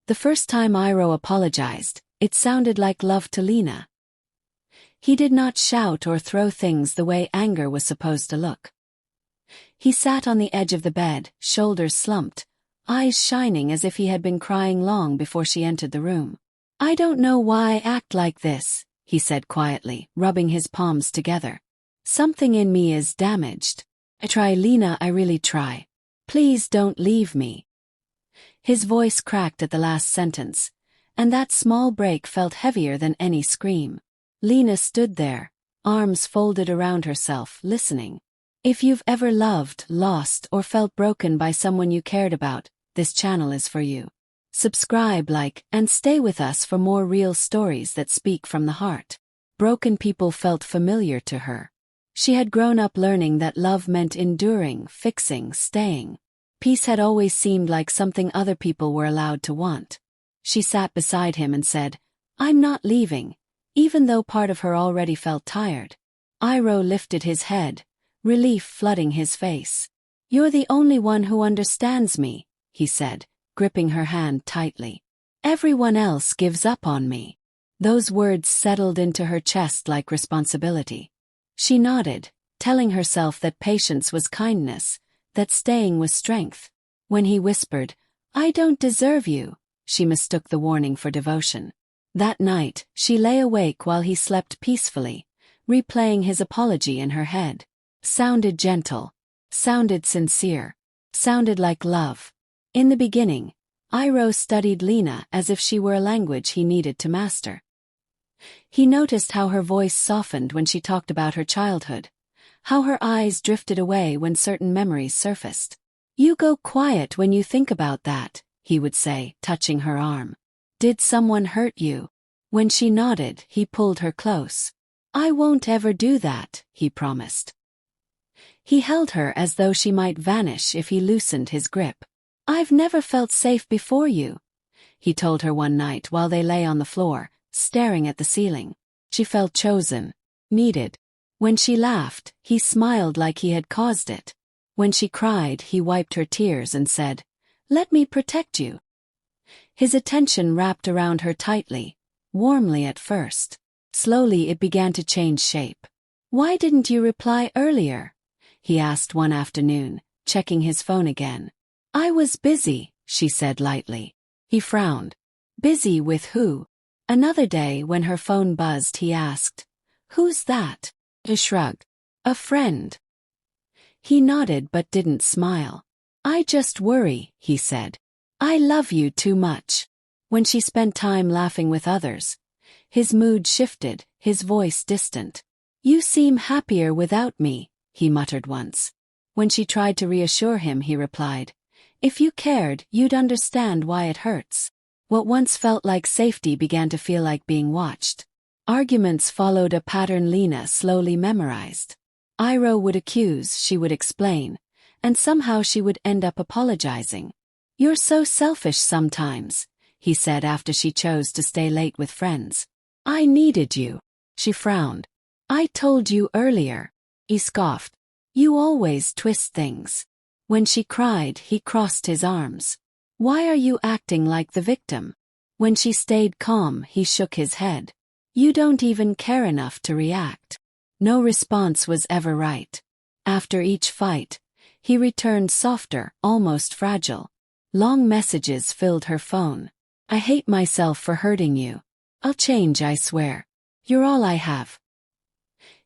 The first time Iroh apologized, it sounded like love to Lena. He did not shout or throw things the way anger was supposed to look. He sat on the edge of the bed, shoulders slumped, eyes shining as if he had been crying long before she entered the room. "I don't know why I act like this," he said quietly, rubbing his palms together. "Something in me is damaged. I try, Lena, I really try. Please don't leave me." His voice cracked at the last sentence, and that small break felt heavier than any scream. Lena stood there, arms folded around herself, listening. If you've ever loved, lost, or felt broken by someone you cared about, this channel is for you. Subscribe, like, and stay with us for more real stories that speak from the heart. Broken people felt familiar to her. She had grown up learning that love meant enduring, fixing, staying. Peace had always seemed like something other people were allowed to want. She sat beside him and said, "I'm not leaving," even though part of her already felt tired. Iroh lifted his head, relief flooding his face. "You're the only one who understands me," he said, gripping her hand tightly. "Everyone else gives up on me." Those words settled into her chest like responsibility. She nodded, telling herself that patience was kindness, that staying was strength. When he whispered, "I don't deserve you," she mistook the warning for devotion. That night, she lay awake while he slept peacefully, replaying his apology in her head. Sounded gentle, sounded sincere, sounded like love. In the beginning, Iroh studied Lena as if she were a language he needed to master. He noticed how her voice softened when she talked about her childhood, how her eyes drifted away when certain memories surfaced. "You go quiet when you think about that," he would say, touching her arm. "Did someone hurt you?" When she nodded, he pulled her close. "I won't ever do that," he promised. He held her as though she might vanish if he loosened his grip. "I've never felt safe before you," he told her one night while they lay on the floor, staring at the ceiling. She felt chosen, needed. When she laughed, he smiled like he had caused it. When she cried, he wiped her tears and said, "Let me protect you." His attention wrapped around her tightly, warmly at first. Slowly it began to change shape. "Why didn't you reply earlier?" he asked one afternoon, checking his phone again. "I was busy," she said lightly. He frowned. "Busy with who?" Another day when her phone buzzed, he asked, "Who's that?" She shrugged. "A friend." He nodded but didn't smile. "I just worry," he said. "I love you too much." When she spent time laughing with others, his mood shifted, his voice distant. "You seem happier without me," he muttered once. When she tried to reassure him, he replied, "If you cared, you'd understand why it hurts." What once felt like safety began to feel like being watched. Arguments followed a pattern Lena slowly memorized. Iroh would accuse, she would explain, and somehow she would end up apologizing. "You're so selfish sometimes," he said after she chose to stay late with friends. "I needed you." She frowned. "I told you earlier." He scoffed. "You always twist things." When she cried, he crossed his arms. "Why are you acting like the victim?" When she stayed calm, he shook his head. "You don't even care enough to react." No response was ever right. After each fight, he returned softer, almost fragile. Long messages filled her phone. "I hate myself for hurting you. I'll change, I swear. You're all I have."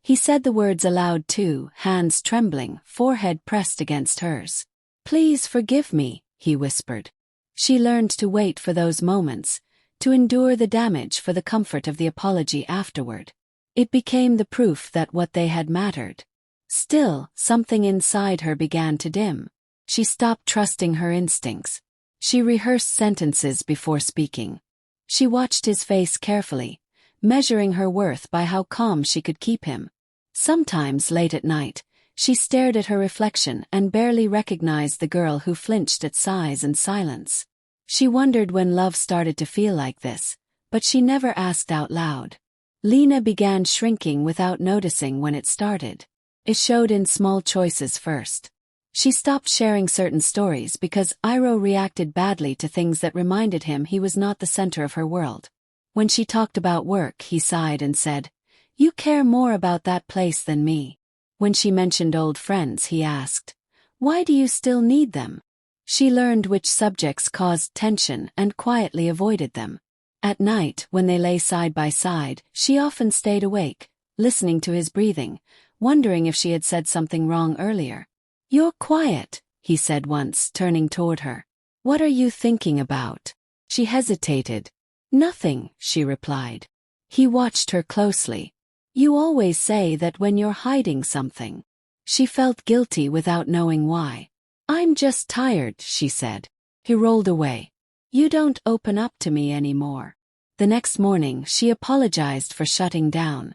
He said the words aloud too, hands trembling, forehead pressed against hers. "Please forgive me," he whispered. She learned to wait for those moments, to endure the damage for the comfort of the apology afterward. It became the proof that what they had mattered. Still, something inside her began to dim. She stopped trusting her instincts. She rehearsed sentences before speaking. She watched his face carefully, measuring her worth by how calm she could keep him. Sometimes, late at night, she stared at her reflection and barely recognized the girl who flinched at sighs and silence. She wondered when love started to feel like this, but she never asked out loud. Lena began shrinking without noticing when it started. It showed in small choices first. She stopped sharing certain stories because Iroh reacted badly to things that reminded him he was not the center of her world. When she talked about work, he sighed and said, "You care more about that place than me." When she mentioned old friends, he asked, "Why do you still need them?" She learned which subjects caused tension and quietly avoided them. At night, when they lay side by side, she often stayed awake, listening to his breathing, wondering if she had said something wrong earlier. "You're quiet," he said once, turning toward her. "What are you thinking about?" She hesitated. "Nothing," she replied. He watched her closely. "You always say that when you're hiding something." She felt guilty without knowing why. "I'm just tired," she said. He rolled away. "You don't open up to me anymore." The next morning, she apologized for shutting down.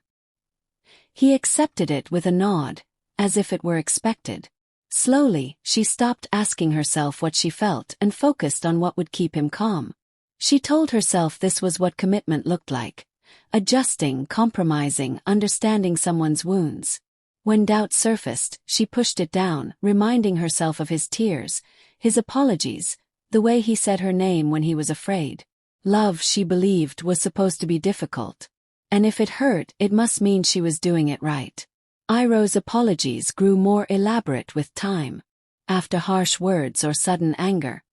He accepted it with a nod, as if it were expected. Slowly, she stopped asking herself what she felt and focused on what would keep him calm. She told herself this was what commitment looked like: adjusting, compromising, understanding someone's wounds. When doubt surfaced, she pushed it down, reminding herself of his tears, his apologies, the way he said her name when he was afraid. Love, she believed, was supposed to be difficult. And if it hurt, it must mean she was doing it right. Iroh's apologies grew more elaborate with time. After harsh words or sudden anger,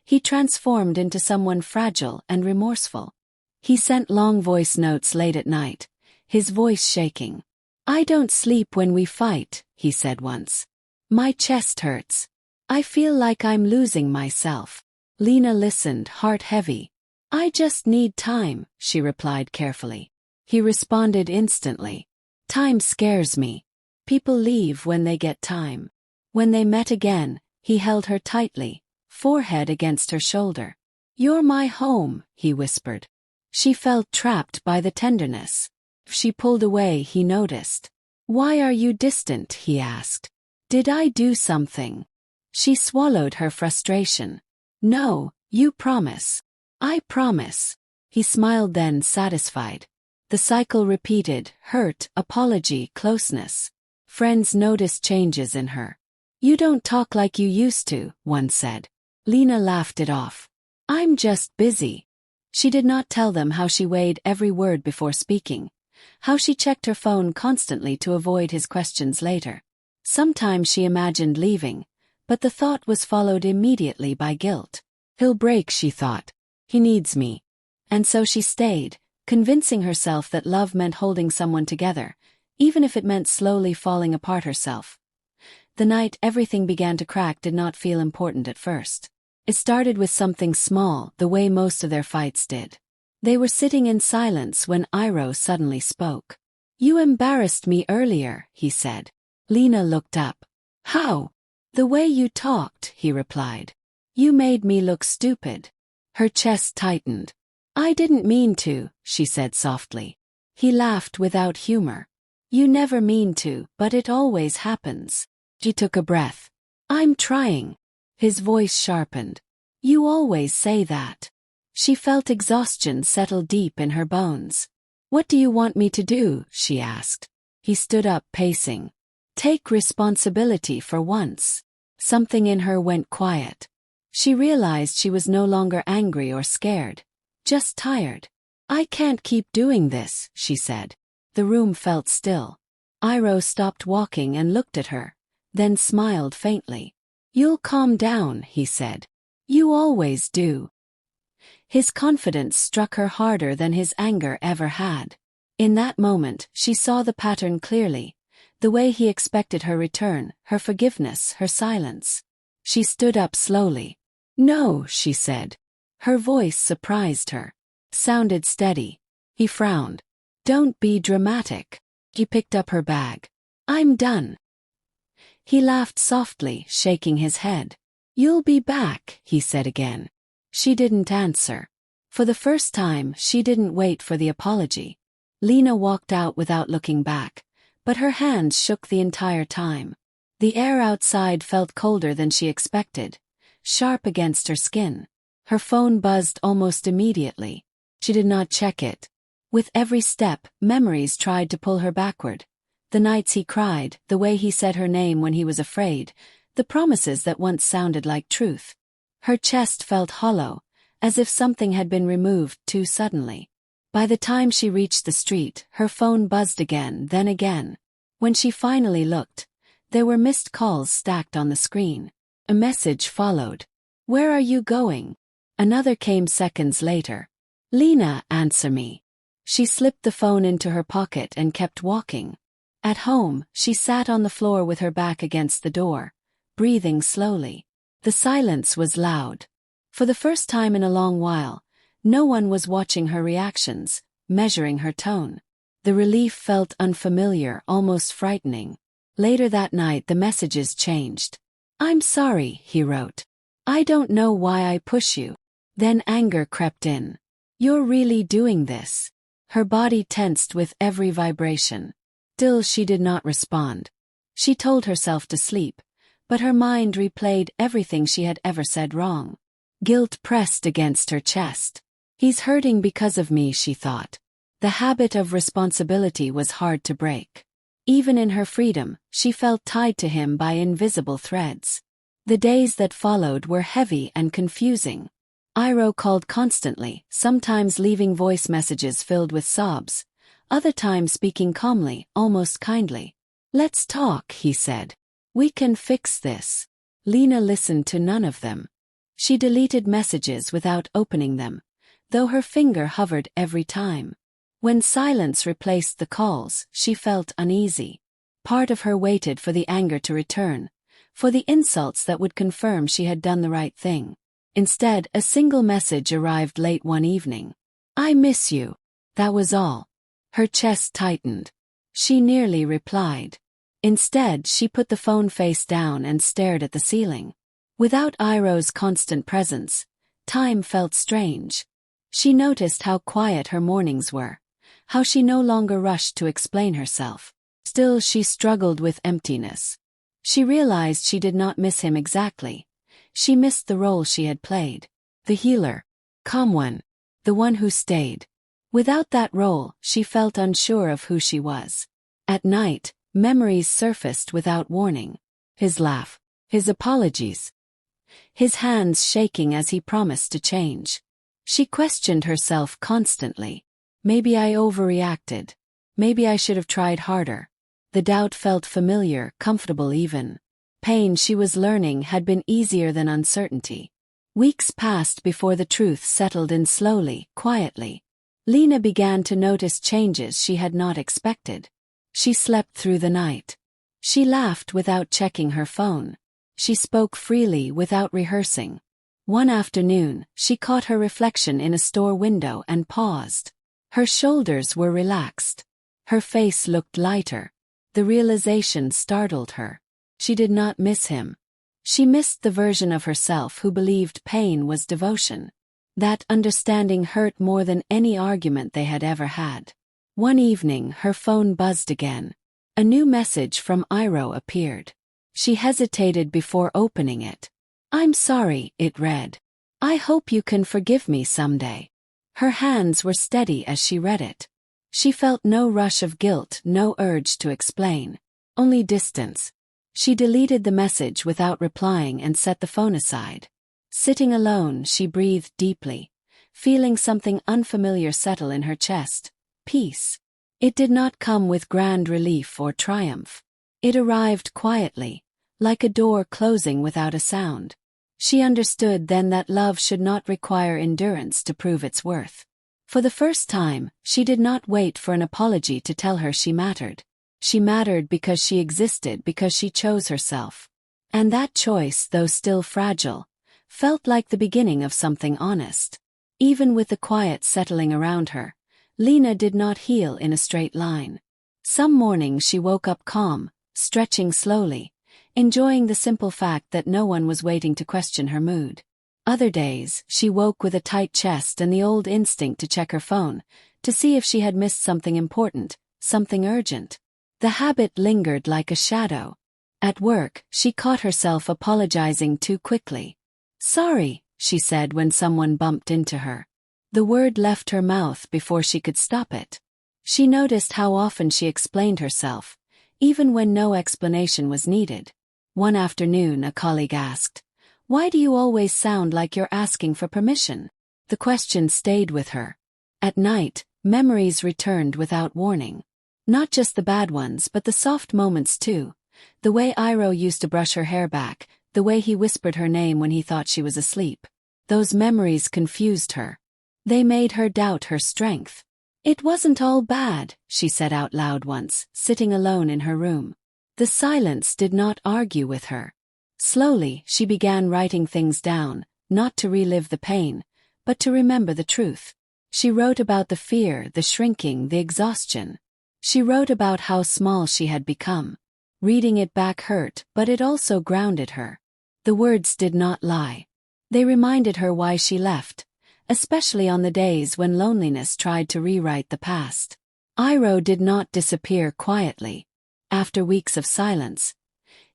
he transformed into someone fragile and remorseful. He sent long voice notes late at night, his voice shaking. "I don't sleep when we fight," he said once. "My chest hurts. I feel like I'm losing myself." Lena listened, heart heavy. "I just need time," she replied carefully. He responded instantly. "Time scares me. People leave when they get time." When they met again, he held her tightly, forehead against her shoulder. "You're my home," he whispered. She felt trapped by the tenderness. She pulled away, he noticed. "Why are you distant?" he asked. "Did I do something?" She swallowed her frustration. "No, you promise." "I promise." He smiled then, satisfied. The cycle repeated: hurt, apology, closeness. Friends noticed changes in her. "You don't talk like you used to," one said. Lena laughed it off. "I'm just busy." She did not tell them how she weighed every word before speaking, how she checked her phone constantly to avoid his questions later. Sometimes she imagined leaving, but the thought was followed immediately by guilt. "He'll break," she thought. "He needs me." And so she stayed, convincing herself that love meant holding someone together, even if it meant slowly falling apart herself. The night everything began to crack did not feel important at first. It started with something small, the way most of their fights did. They were sitting in silence when Iroh suddenly spoke. "You embarrassed me earlier," he said. Lena looked up. "How?" "The way you talked," he replied. "You made me look stupid." Her chest tightened. "I didn't mean to," she said softly. He laughed without humor. "You never mean to, but it always happens." She took a breath. "I'm trying." His voice sharpened. "You always say that." She felt exhaustion settle deep in her bones. "What do you want me to do?" she asked. He stood up, pacing. "Take responsibility for once." Something in her went quiet. She realized she was no longer angry or scared, just tired. "I can't keep doing this," she said. The room felt still. Iroh stopped walking and looked at her, then smiled faintly. "You'll calm down," he said. "You always do." His confidence struck her harder than his anger ever had. In that moment, she saw the pattern clearly, the way he expected her return, her forgiveness, her silence. She stood up slowly. "No," she said. Her voice surprised her. Sounded steady. He frowned. "Don't be dramatic." She picked up her bag. "I'm done." He laughed softly, shaking his head. "You'll be back," he said again. She didn't answer. For the first time, she didn't wait for the apology. Lena walked out without looking back, but her hands shook the entire time. The air outside felt colder than she expected, sharp against her skin. Her phone buzzed almost immediately. She did not check it. With every step, memories tried to pull her backward. The nights he cried, the way he said her name when he was afraid, the promises that once sounded like truth. Her chest felt hollow, as if something had been removed too suddenly. By the time she reached the street, her phone buzzed again, then again. When she finally looked, there were missed calls stacked on the screen. A message followed. "Where are you going?" Another came seconds later. "Lena, answer me." She slipped the phone into her pocket and kept walking. At home, she sat on the floor with her back against the door, breathing slowly. The silence was loud. For the first time in a long while, no one was watching her reactions, measuring her tone. The relief felt unfamiliar, almost frightening. Later that night the messages changed. "I'm sorry," he wrote. "I don't know why I push you." Then anger crept in. "You're really doing this." Her body tensed with every vibration. Still she did not respond. She told herself to sleep, but her mind replayed everything she had ever said wrong. Guilt pressed against her chest. "He's hurting because of me," she thought. The habit of responsibility was hard to break. Even in her freedom, she felt tied to him by invisible threads. The days that followed were heavy and confusing. Iroh called constantly, sometimes leaving voice messages filled with sobs, other times speaking calmly, almost kindly. "Let's talk," he said. "We can fix this." Lena listened to none of them. She deleted messages without opening them, though her finger hovered every time. When silence replaced the calls, she felt uneasy. Part of her waited for the anger to return, for the insults that would confirm she had done the right thing. Instead, a single message arrived late one evening. "I miss you." That was all. Her chest tightened. She nearly replied. Instead, she put the phone face down and stared at the ceiling. Without Iroh's constant presence, time felt strange. She noticed how quiet her mornings were, how she no longer rushed to explain herself. Still she struggled with emptiness. She realized she did not miss him exactly. She missed the role she had played. The healer. Calm one. The one who stayed. Without that role, she felt unsure of who she was. At night, memories surfaced without warning. His laugh. His apologies. His hands shaking as he promised to change. She questioned herself constantly. Maybe I overreacted. Maybe I should have tried harder. The doubt felt familiar, comfortable even. Pain, she was learning, had been easier than uncertainty. Weeks passed before the truth settled in slowly, quietly. Lena began to notice changes she had not expected. She slept through the night. She laughed without checking her phone. She spoke freely without rehearsing. One afternoon, she caught her reflection in a store window and paused. Her shoulders were relaxed. Her face looked lighter. The realization startled her. She did not miss him. She missed the version of herself who believed pain was devotion. That understanding hurt more than any argument they had ever had. One evening, her phone buzzed again. A new message from Iroh appeared. She hesitated before opening it. "I'm sorry," it read. "I hope you can forgive me someday." Her hands were steady as she read it. She felt no rush of guilt, no urge to explain. Only distance. She deleted the message without replying and set the phone aside. Sitting alone, she breathed deeply, feeling something unfamiliar settle in her chest. Peace. It did not come with grand relief or triumph. It arrived quietly, like a door closing without a sound. She understood then that love should not require endurance to prove its worth. For the first time, she did not wait for an apology to tell her she mattered. She mattered because she existed, because she chose herself. And that choice, though still fragile, felt like the beginning of something honest. Even with the quiet settling around her, Lena did not heal in a straight line. Some mornings she woke up calm, stretching slowly, enjoying the simple fact that no one was waiting to question her mood. Other days, she woke with a tight chest and the old instinct to check her phone, to see if she had missed something important, something urgent. The habit lingered like a shadow. At work, she caught herself apologizing too quickly. "Sorry," she said when someone bumped into her. The word left her mouth before she could stop it. She noticed how often she explained herself, even when no explanation was needed. One afternoon, a colleague asked, "Why do you always sound like you're asking for permission?" The question stayed with her. At night, memories returned without warning. Not just the bad ones, but the soft moments too. The way Iroh used to brush her hair back, the way he whispered her name when he thought she was asleep. Those memories confused her. They made her doubt her strength. "It wasn't all bad," she said out loud once, sitting alone in her room. The silence did not argue with her. Slowly, she began writing things down, not to relive the pain, but to remember the truth. She wrote about the fear, the shrinking, the exhaustion. She wrote about how small she had become. Reading it back hurt, but it also grounded her. The words did not lie. They reminded her why she left, especially on the days when loneliness tried to rewrite the past. Iroh did not disappear quietly. After weeks of silence,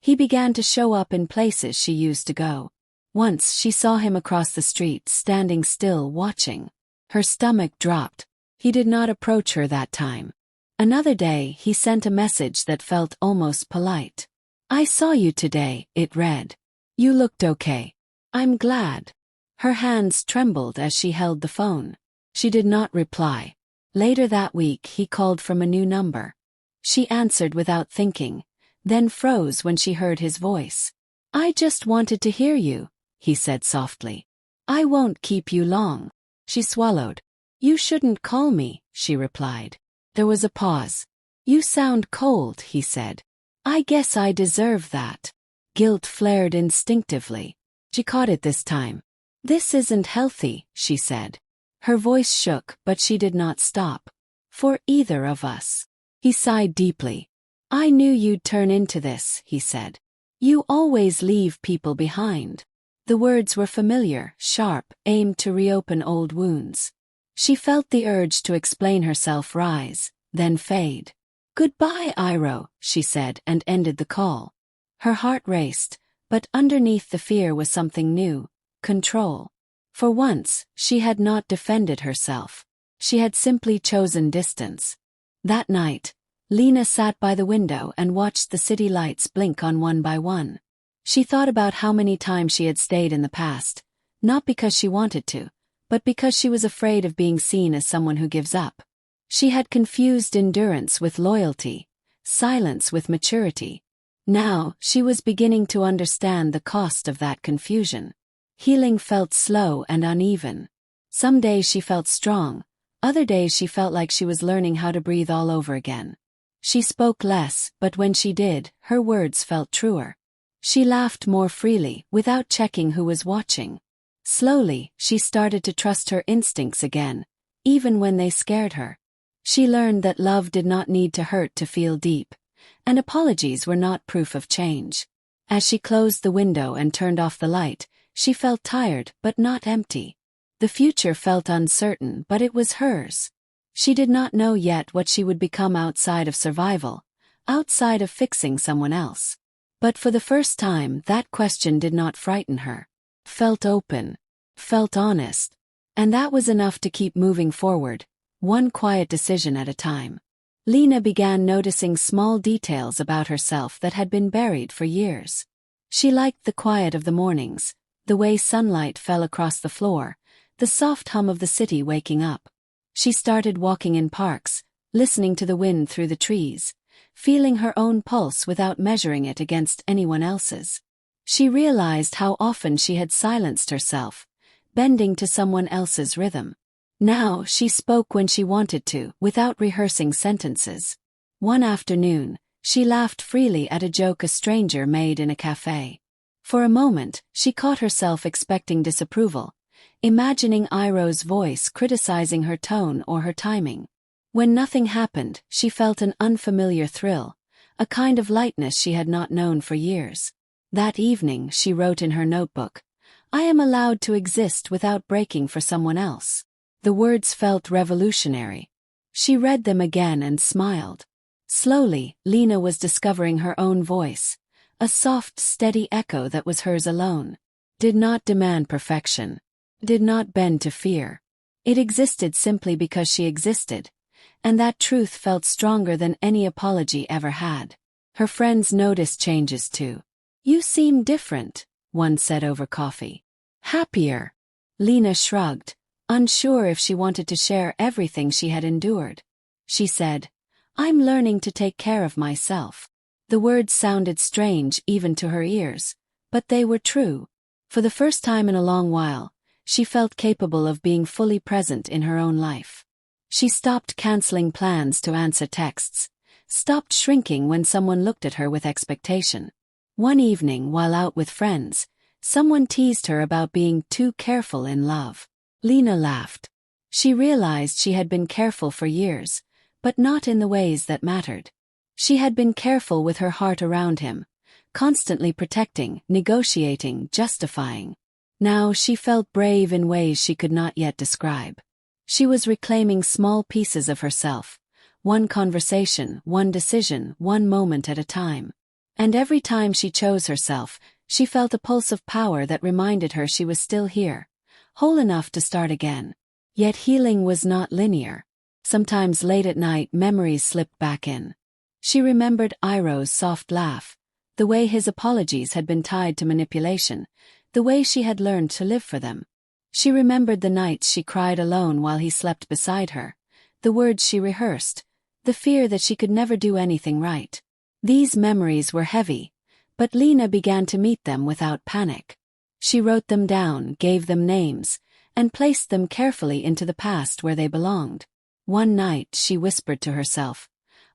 he began to show up in places she used to go. Once she saw him across the street, standing still, watching. Her stomach dropped. He did not approach her that time. Another day, he sent a message that felt almost polite. "I saw you today," it read. "You looked okay. I'm glad." Her hands trembled as she held the phone. She did not reply. Later that week, he called from a new number. She answered without thinking, then froze when she heard his voice. "I just wanted to hear you," he said softly. "I won't keep you long." She swallowed. "You shouldn't call me," she replied. There was a pause. "You sound cold," he said. "I guess I deserve that." Guilt flared instinctively. She caught it this time. "This isn't healthy," she said. Her voice shook, but she did not stop. "For either of us." He sighed deeply. "I knew you'd turn into this," he said. "You always leave people behind." The words were familiar, sharp, aimed to reopen old wounds. She felt the urge to explain herself rise, then fade. "Goodbye, Iroh," she said, and ended the call. Her heart raced, but underneath the fear was something new: control. For once, she had not defended herself. She had simply chosen distance. That night, Lena sat by the window and watched the city lights blink on one by one. She thought about how many times she had stayed in the past, not because she wanted to, but because she was afraid of being seen as someone who gives up. She had confused endurance with loyalty, silence with maturity. Now, she was beginning to understand the cost of that confusion. Healing felt slow and uneven. Some days she felt strong, other days she felt like she was learning how to breathe all over again. She spoke less, but when she did, her words felt truer. She laughed more freely, without checking who was watching. Slowly, she started to trust her instincts again, even when they scared her. She learned that love did not need to hurt to feel deep, and apologies were not proof of change. As she closed the window and turned off the light, she felt tired but not empty. The future felt uncertain, but it was hers. She did not know yet what she would become outside of survival, outside of fixing someone else. But for the first time, that question did not frighten her. Felt open, felt honest. And that was enough to keep moving forward, one quiet decision at a time. Lena began noticing small details about herself that had been buried for years. She liked the quiet of the mornings, the way sunlight fell across the floor, the soft hum of the city waking up. She started walking in parks, listening to the wind through the trees, feeling her own pulse without measuring it against anyone else's. She realized how often she had silenced herself, bending to someone else's rhythm. Now she spoke when she wanted to, without rehearsing sentences. One afternoon, she laughed freely at a joke a stranger made in a cafe. For a moment, she caught herself expecting disapproval, imagining Iroh's voice criticizing her tone or her timing. When nothing happened, she felt an unfamiliar thrill, a kind of lightness she had not known for years. That evening, she wrote in her notebook, "I am allowed to exist without breaking for someone else." The words felt revolutionary. She read them again and smiled. Slowly, Lena was discovering her own voice, a soft, steady echo that was hers alone. Did not demand perfection. Did not bend to fear. It existed simply because she existed, and that truth felt stronger than any apology ever had. Her friends noticed changes too. "You seem different," one said over coffee. "Happier." Lena shrugged, unsure if she wanted to share everything she had endured. She said, "I'm learning to take care of myself." The words sounded strange even to her ears, but they were true. For the first time in a long while, she felt capable of being fully present in her own life. She stopped canceling plans to answer texts, stopped shrinking when someone looked at her with expectation. One evening, while out with friends, someone teased her about being too careful in love. Lena laughed. She realized she had been careful for years, but not in the ways that mattered. She had been careful with her heart around him, constantly protecting, negotiating, justifying. Now she felt brave in ways she could not yet describe. She was reclaiming small pieces of herself, one conversation, one decision, one moment at a time. And every time she chose herself, she felt a pulse of power that reminded her she was still here, whole enough to start again. Yet healing was not linear. Sometimes late at night memories slipped back in. She remembered Iroh's soft laugh, the way his apologies had been tied to manipulation, the way she had learned to live for them. She remembered the nights she cried alone while he slept beside her, the words she rehearsed, the fear that she could never do anything right. These memories were heavy, but Lena began to meet them without panic. She wrote them down, gave them names, and placed them carefully into the past where they belonged. One night she whispered to herself,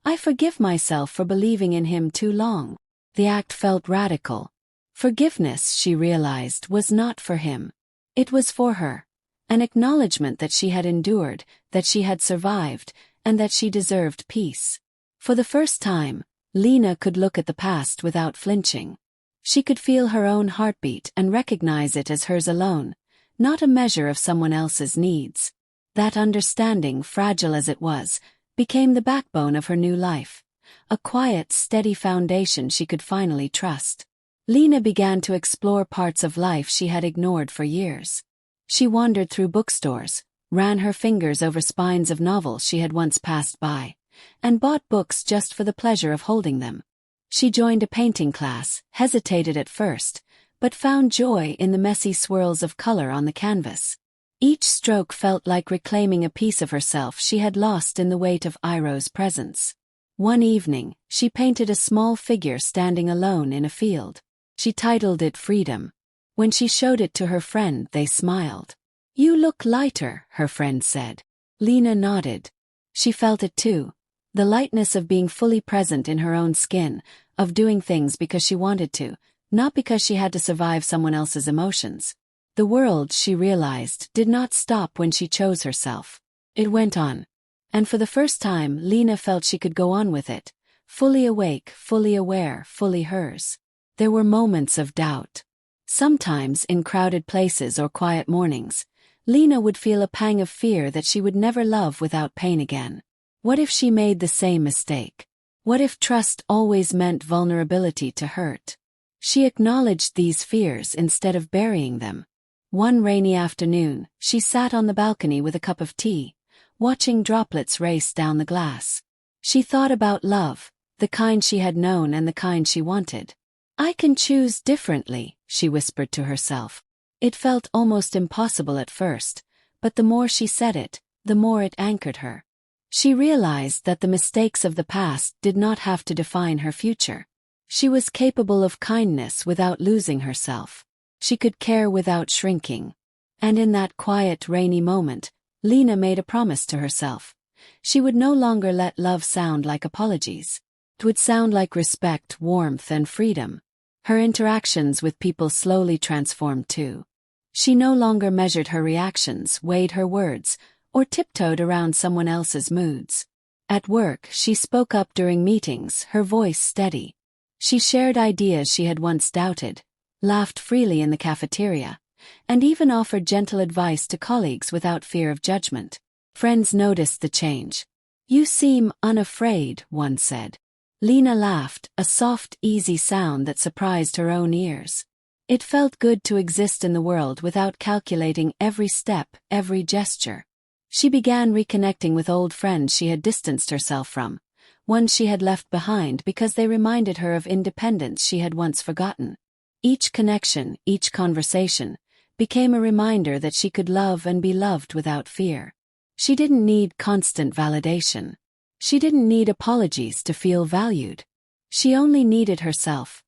"I forgive myself for believing in him too long." The act felt radical. Forgiveness, she realized, was not for him. It was for her. An acknowledgement that she had endured, that she had survived, and that she deserved peace. For the first time, Lena could look at the past without flinching. She could feel her own heartbeat and recognize it as hers alone, not a measure of someone else's needs. That understanding, fragile as it was, became the backbone of her new life, a quiet, steady foundation she could finally trust. Lena began to explore parts of life she had ignored for years. She wandered through bookstores, ran her fingers over spines of novels she had once passed by, and bought books just for the pleasure of holding them. She joined a painting class, hesitated at first, but found joy in the messy swirls of color on the canvas. Each stroke felt like reclaiming a piece of herself she had lost in the weight of Iroh's presence. One evening, she painted a small figure standing alone in a field. She titled it Freedom. When she showed it to her friend, they smiled. "You look lighter," her friend said. Lena nodded. She felt it too. The lightness of being fully present in her own skin, of doing things because she wanted to, not because she had to survive someone else's emotions. The world, she realized, did not stop when she chose herself. It went on. And for the first time, Lena felt she could go on with it, fully awake, fully aware, fully hers. There were moments of doubt. Sometimes, in crowded places or quiet mornings, Lena would feel a pang of fear that she would never love without pain again. What if she made the same mistake? What if trust always meant vulnerability to hurt? She acknowledged these fears instead of burying them. One rainy afternoon, she sat on the balcony with a cup of tea, watching droplets race down the glass. She thought about love, the kind she had known and the kind she wanted. "I can choose differently," she whispered to herself. It felt almost impossible at first, but the more she said it, the more it anchored her. She realized that the mistakes of the past did not have to define her future. She was capable of kindness without losing herself. She could care without shrinking. And in that quiet, rainy moment, Lena made a promise to herself. She would no longer let love sound like apologies. It would sound like respect, warmth, and freedom. Her interactions with people slowly transformed too. She no longer measured her reactions, weighed her words, or tiptoed around someone else's moods. At work, she spoke up during meetings, her voice steady. She shared ideas she had once doubted, laughed freely in the cafeteria, and even offered gentle advice to colleagues without fear of judgment. Friends noticed the change. "You seem unafraid," one said. Lena laughed, a soft, easy sound that surprised her own ears. It felt good to exist in the world without calculating every step, every gesture. She began reconnecting with old friends she had distanced herself from, ones she had left behind because they reminded her of independence she had once forgotten. Each connection, each conversation, became a reminder that she could love and be loved without fear. She didn't need constant validation. She didn't need apologies to feel valued. She only needed herself.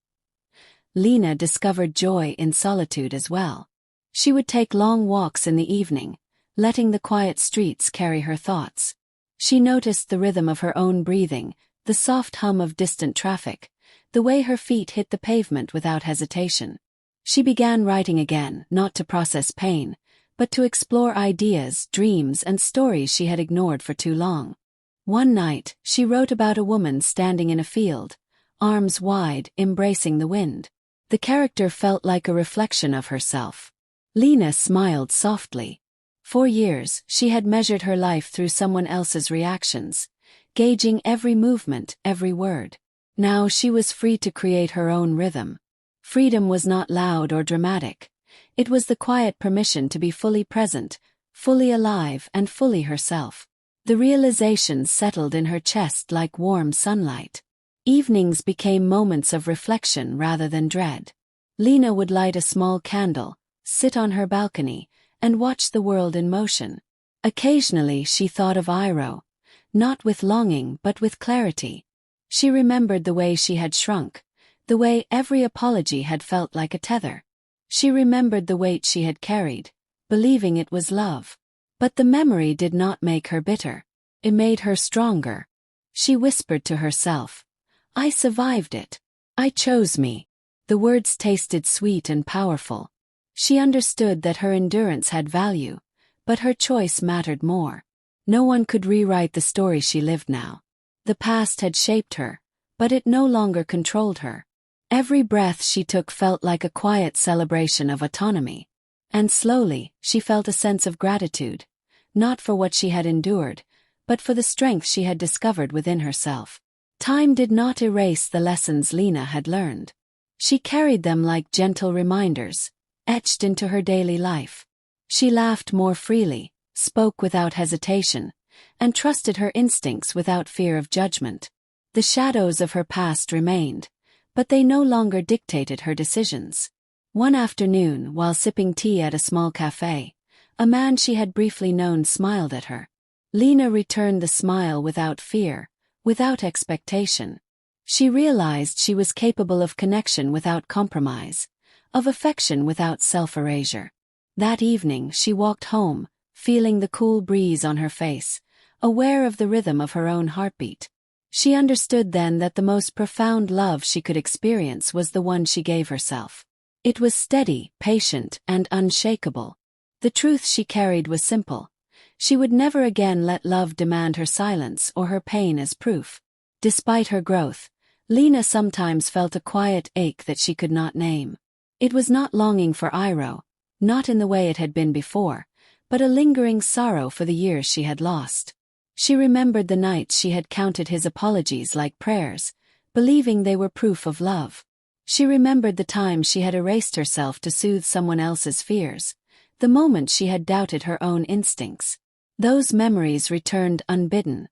Lena discovered joy in solitude as well. She would take long walks in the evening, letting the quiet streets carry her thoughts. She noticed the rhythm of her own breathing, the soft hum of distant traffic, the way her feet hit the pavement without hesitation. She began writing again, not to process pain, but to explore ideas, dreams, and stories she had ignored for too long. One night, she wrote about a woman standing in a field, arms wide, embracing the wind. The character felt like a reflection of herself. Lena smiled softly. For years, she had measured her life through someone else's reactions, gauging every movement, every word. Now she was free to create her own rhythm. Freedom was not loud or dramatic. It was the quiet permission to be fully present, fully alive, and fully herself. The realization settled in her chest like warm sunlight. Evenings became moments of reflection rather than dread. Lena would light a small candle, sit on her balcony, and watch the world in motion. Occasionally she thought of Iroh, not with longing but with clarity. She remembered the way she had shrunk, the way every apology had felt like a tether. She remembered the weight she had carried, believing it was love. But the memory did not make her bitter. It made her stronger. She whispered to herself, "I survived it. I chose me." The words tasted sweet and powerful. She understood that her endurance had value, but her choice mattered more. No one could rewrite the story she lived now. The past had shaped her, but it no longer controlled her. Every breath she took felt like a quiet celebration of autonomy. And slowly, she felt a sense of gratitude, not for what she had endured, but for the strength she had discovered within herself. Time did not erase the lessons Lena had learned. She carried them like gentle reminders, etched into her daily life. She laughed more freely, spoke without hesitation, and trusted her instincts without fear of judgment. The shadows of her past remained, but they no longer dictated her decisions. One afternoon, while sipping tea at a small cafe, a man she had briefly known smiled at her. Lena returned the smile without fear, without expectation. She realized she was capable of connection without compromise, of affection without self-erasure. That evening she walked home, feeling the cool breeze on her face, aware of the rhythm of her own heartbeat. She understood then that the most profound love she could experience was the one she gave herself. It was steady, patient, and unshakable. The truth she carried was simple. She would never again let love demand her silence or her pain as proof. Despite her growth, Lena sometimes felt a quiet ache that she could not name. It was not longing for Iroh, not in the way it had been before, but a lingering sorrow for the years she had lost. She remembered the nights she had counted his apologies like prayers, believing they were proof of love. She remembered the times she had erased herself to soothe someone else's fears, the moments she had doubted her own instincts. Those memories returned unbidden,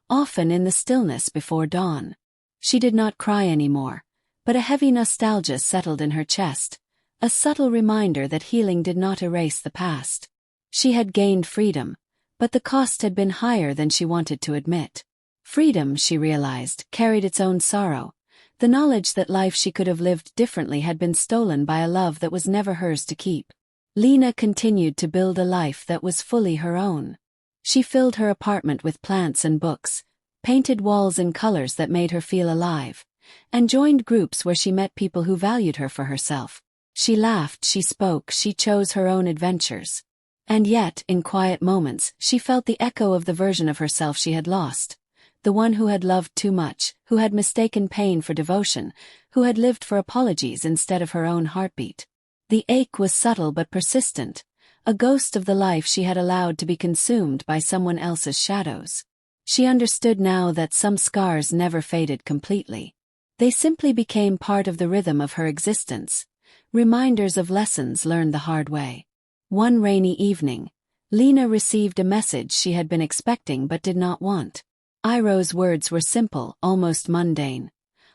often in the stillness before dawn. She did not cry anymore, but a heavy nostalgia settled in her chest, a subtle reminder that healing did not erase the past. She had gained freedom, but the cost had been higher than she wanted to admit. Freedom, she realized, carried its own sorrow. The knowledge that life she could have lived differently had been stolen by a love that was never hers to keep. Lena continued to build a life that was fully her own. She filled her apartment with plants and books, painted walls in colors that made her feel alive, and joined groups where she met people who valued her for herself. She laughed, she spoke, she chose her own adventures. And yet, in quiet moments, she felt the echo of the version of herself she had lost. The one who had loved too much, who had mistaken pain for devotion, who had lived for apologies instead of her own heartbeat. The ache was subtle but persistent, a ghost of the life she had allowed to be consumed by someone else's shadows. She understood now that some scars never faded completely. They simply became part of the rhythm of her existence, reminders of lessons learned the hard way. One rainy evening, Lena received a message she had been expecting but did not want. Iroh's words were simple, almost mundane.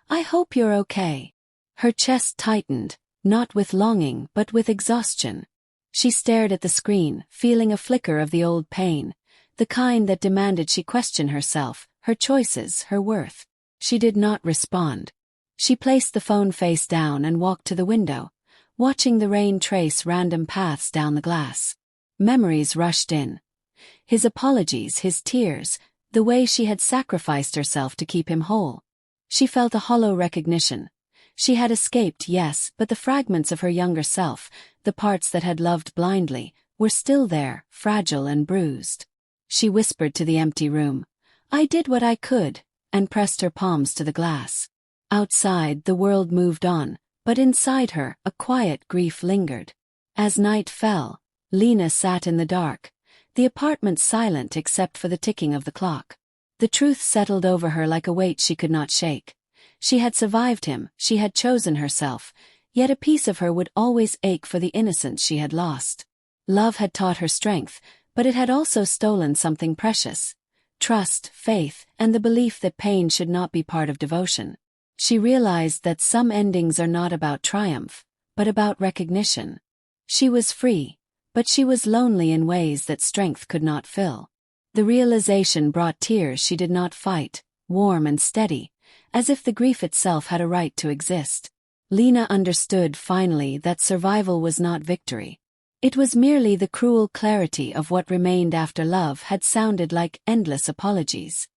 "I hope you're okay." Her chest tightened, not with longing but with exhaustion. She stared at the screen, feeling a flicker of the old pain, the kind that demanded she question herself, her choices, her worth. She did not respond. She placed the phone face down and walked to the window, watching the rain trace random paths down the glass. Memories rushed in. His apologies, his tears, the way she had sacrificed herself to keep him whole. She felt a hollow recognition. She had escaped, yes, but the fragments of her younger self, the parts that had loved blindly, were still there, fragile and bruised. She whispered to the empty room, "I did what I could," and pressed her palms to the glass. Outside, the world moved on, but inside her, a quiet grief lingered. As night fell, Lena sat in the dark, the apartment silent except for the ticking of the clock. The truth settled over her like a weight she could not shake. She had survived him, she had chosen herself, yet a piece of her would always ache for the innocence she had lost. Love had taught her strength, but it had also stolen something precious: trust, faith, and the belief that pain should not be part of devotion. She realized that some endings are not about triumph, but about recognition. She was free, but she was lonely in ways that strength could not fill. The realization brought tears she did not fight, warm and steady, as if the grief itself had a right to exist. Lena understood finally that survival was not victory. It was merely the cruel clarity of what remained after love had sounded like endless apologies.